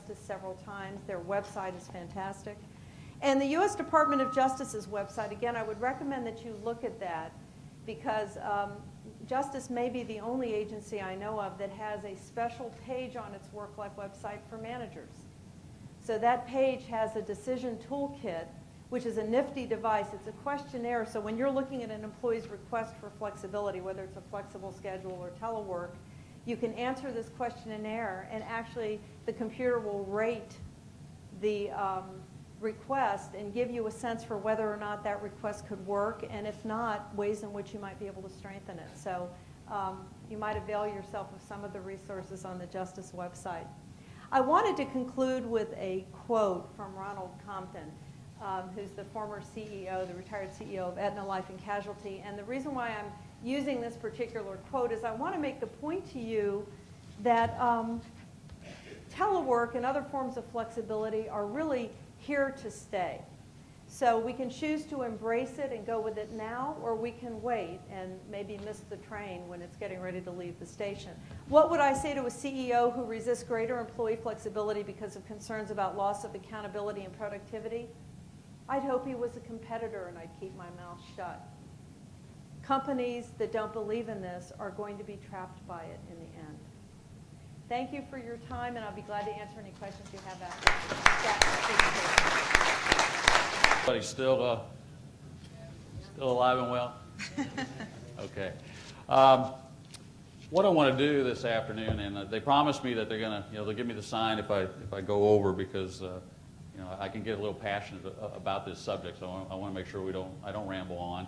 Justice several times. Their website is fantastic. And the U.S. Department of Justice's website, again, I would recommend that you look at that because Justice may be the only agency I know of that has a special page on its WorkLife website for managers. So that page has a decision toolkit, which is a nifty device. It's a questionnaire, so when you're looking at an employee's request for flexibility, whether it's a flexible schedule or telework, you can answer this questionnaire and actually the computer will rate the request and give you a sense for whether or not that request could work, and if not, ways in which you might be able to strengthen it. So you might avail yourself of some of the resources on the Justice website. I wanted to conclude with a quote from Ronald Compton, who's the former CEO, the retired CEO of Aetna Life and Casualty. And the reason why I'm using this particular quote is I want to make the point to you that telework and other forms of flexibility are really here to stay. So we can choose to embrace it and go with it now, or we can wait and maybe miss the train when it's getting ready to leave the station. What would I say to a CEO who resists greater employee flexibility because of concerns about loss of accountability and productivity? I'd hope he was a competitor and I'd keep my mouth shut. Companies that don't believe in this are going to be trapped by it in the end. Thank you for your time, and I'll be glad to answer any questions you have after that. Everybody's still alive and well? Okay. What I want to do this afternoon, and they promised me that they're going to, they'll give me the sign if I go over because, I can get a little passionate about this subject. So I want to make sure I don't ramble on,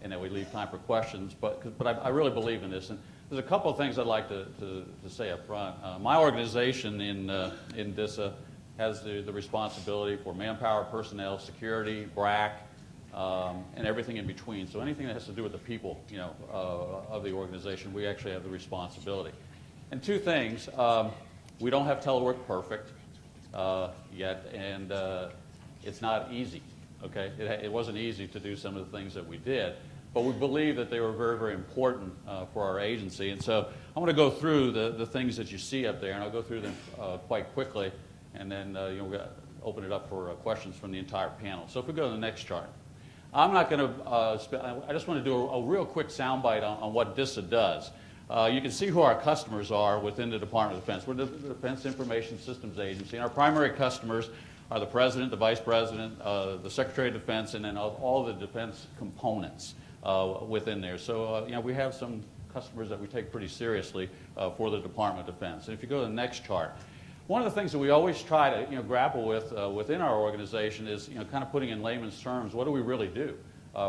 and that we leave time for questions. But I really believe in this, and there's a couple of things I'd like to say up front. My organization in DISA has the responsibility for manpower, personnel, security, BRAC, and everything in between. So anything that has to do with the people, of the organization, we actually have the responsibility. And two things: we don't have telework perfect yet, and it's not easy. Okay, it wasn't easy to do some of the things that we did, but we believe that they were very, very important for our agency. And so I'm going to go through the things that you see up there, and I'll go through them quite quickly, and then we'll open it up for questions from the entire panel. So if we go to the next chart. I'm not going to I just want to do a real quick soundbite on what DISA does. You can see who our customers are within the Department of Defense. We're the Defense Information Systems Agency, and our primary customers are the President, the Vice President, the Secretary of Defense, and then all the defense components within there. So we have some customers that we take pretty seriously for the Department of Defense. And if you go to the next chart, one of the things that we always try to grapple with within our organization is kind of putting in layman's terms, what do we really do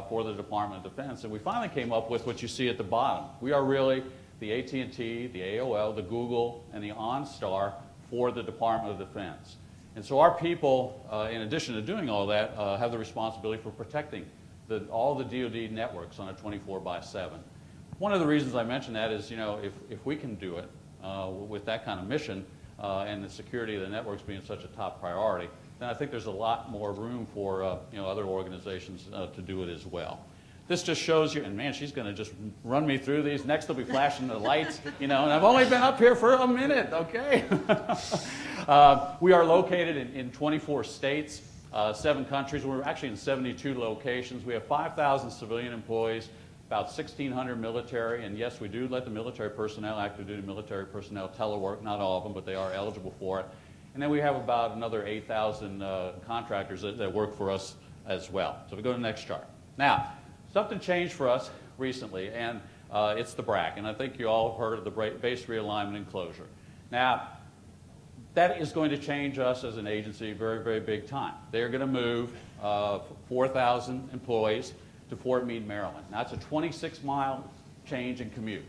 for the Department of Defense? And we finally came up with what you see at the bottom. We are really the AT&T, the AOL, the Google, and the OnStar for the Department of Defense. And so our people, in addition to doing all that, have the responsibility for protecting all the DoD networks on a 24/7. One of the reasons I mention that is, if we can do it with that kind of mission and the security of the networks being such a top priority, then I think there's a lot more room for other organizations to do it as well. This just shows you, and man, she's going to just run me through these. Next, they'll be flashing the lights, and I've only been up here for a minute, okay? We are located in 24 states, 7 countries. We're actually in 72 locations. We have 5,000 civilian employees, about 1,600 military, and yes, we do let the military personnel, active duty military personnel, telework, not all of them, but they are eligible for it. And then we have about another 8,000 contractors that work for us as well. So we go to the next chart. Now, something changed for us recently, and it's the BRAC, and I think you all have heard of the base realignment and closure. Now, that is going to change us as an agency very, very big time. They're going to move 4,000 employees to Fort Meade, Maryland. Now, it's a 26-mile change in commute.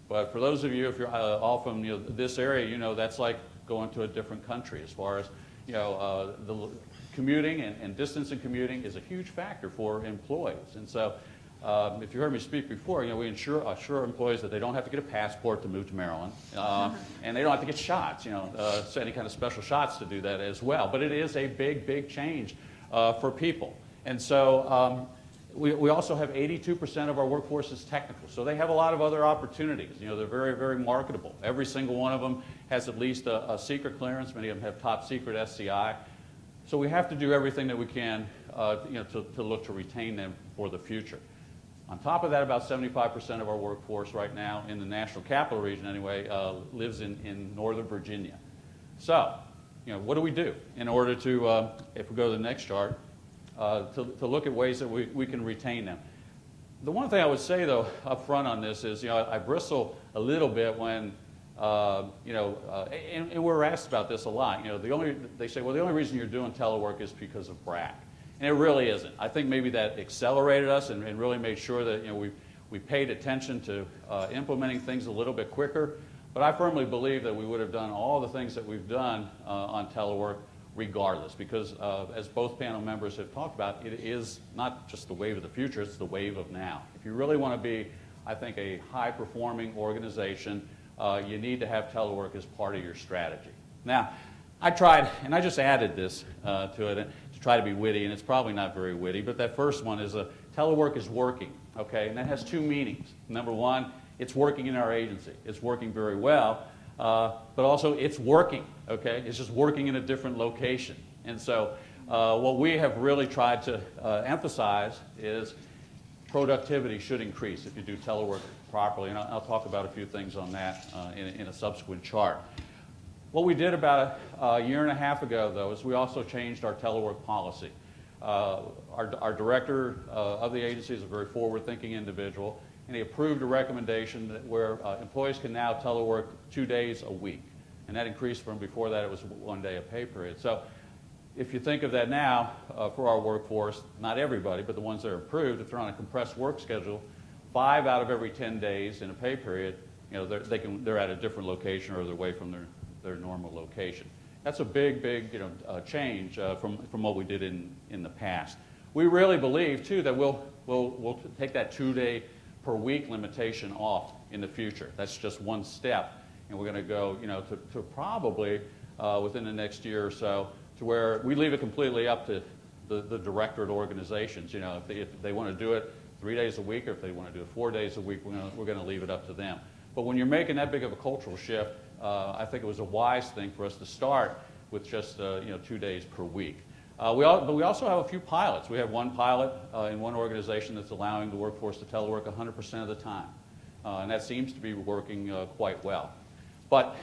But for those of you, if you're all from this area, that's like going to a different country as far as, the commuting and distance in commuting is a huge factor for employees. And so if you heard me speak before, we assure employees that they don't have to get a passport to move to Maryland, and they don't have to get shots, so any kind of special shots to do that as well. But it is a big, big change for people. And so we also have 82% of our workforce is technical, so they have a lot of other opportunities. They're very, very marketable. Every single one of them has at least a secret clearance. Many of them have top secret SCI. So we have to do everything that we can to look to retain them for the future. On top of that, about 75% of our workforce right now in the National Capital Region anyway lives in Northern Virginia. So, what do we do in order to, if we go to the next chart, to look at ways that we can retain them? The one thing I would say, though, up front on this is, I bristle a little bit when, and we're asked about this a lot. They say, well, the only reason you're doing telework is because of BRAC. And it really isn't. I think maybe that accelerated us and really made sure that we paid attention to implementing things a little bit quicker. But I firmly believe that we would have done all the things that we've done on telework regardless, because as both panel members have talked about, it is not just the wave of the future, it's the wave of now. If you really want to be, I think, a high-performing organization, you need to have telework as part of your strategy. Now, I tried, and I just added this to it to try to be witty, and it's probably not very witty, but that first one is telework is working, okay? And that has two meanings. Number one, it's working in our agency. It's working very well, but also it's working, okay? It's just working in a different location. And so what we have really tried to emphasize is productivity should increase if you do telework properly, and I'll talk about a few things on that in a subsequent chart. What we did about a year and a half ago, though, is we also changed our telework policy. Our director of the agency is a very forward-thinking individual, and he approved a recommendation that where employees can now telework 2 days a week. And that increased from before that it was 1 day a pay period. So if you think of that now for our workforce, not everybody, but the ones that are approved, if they're on a compressed work schedule, 5 out of every 10 days in a pay period, they're at a different location or they're away from their normal location. That's a big change from what we did in the past. We really believe too that we'll take that 2 day per week limitation off in the future. That's just one step, and we're going to go to probably within the next year or so to where we leave it completely up to the directorate organizations. If they want to do it 3 days a week, or if they want to do it 4 days a week, we're going to leave it up to them. But when you're making that big of a cultural shift, I think it was a wise thing for us to start with just 2 days per week. But we also have a few pilots. We have one pilot in one organization that's allowing the workforce to telework 100% of the time, and that seems to be working quite well. But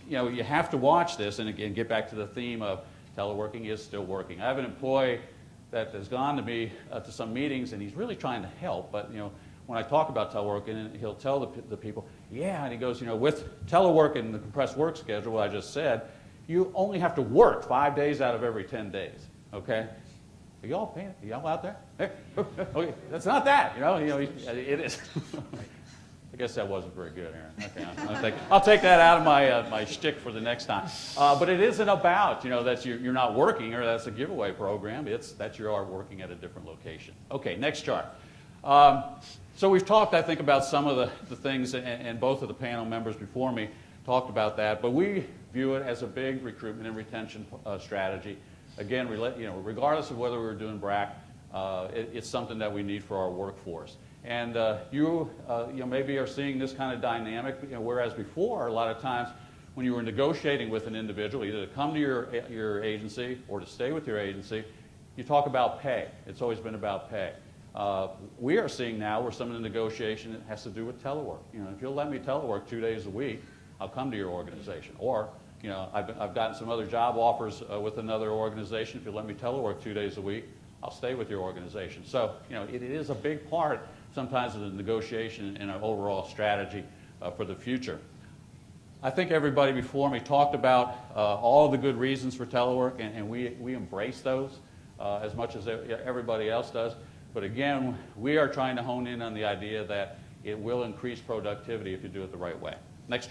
you have to watch this, and again, get back to the theme of teleworking is still working. I have an employee that has gone to me to some meetings, and he's really trying to help, but when I talk about teleworking, he'll tell the people, yeah, and he goes, with telework and the compressed work schedule, what I just said, you only have to work 5 days out of every 10 days, okay? Are y'all paying? Are y'all out there? Hey, okay, that's not that, it is. I guess that wasn't very good, Aaron. Okay, I'll take that out of my shtick for the next time. But it isn't about, that you're not working or that's a giveaway program. It's that you are working at a different location. Okay, next chart. So we've talked, I think, about some of the things, and both of the panel members before me talked about that, but we view it as a big recruitment and retention strategy. Again, regardless of whether we're doing BRAC, it's something that we need for our workforce. And you maybe are seeing this kind of dynamic, whereas before, a lot of times when you were negotiating with an individual, either to come to your agency or to stay with your agency, you talk about pay. It's always been about pay. We are seeing now where some of the negotiation has to do with telework. If you'll let me telework 2 days a week, I'll come to your organization. Or, I've gotten some other job offers with another organization. If you'll let me telework 2 days a week, I'll stay with your organization. So, it is a big part sometimes of the negotiation and our overall strategy for the future. I think everybody before me talked about all the good reasons for telework, and we embrace those as much as everybody else does. But again, we are trying to hone in on the idea that it will increase productivity if you do it the right way. Next chart.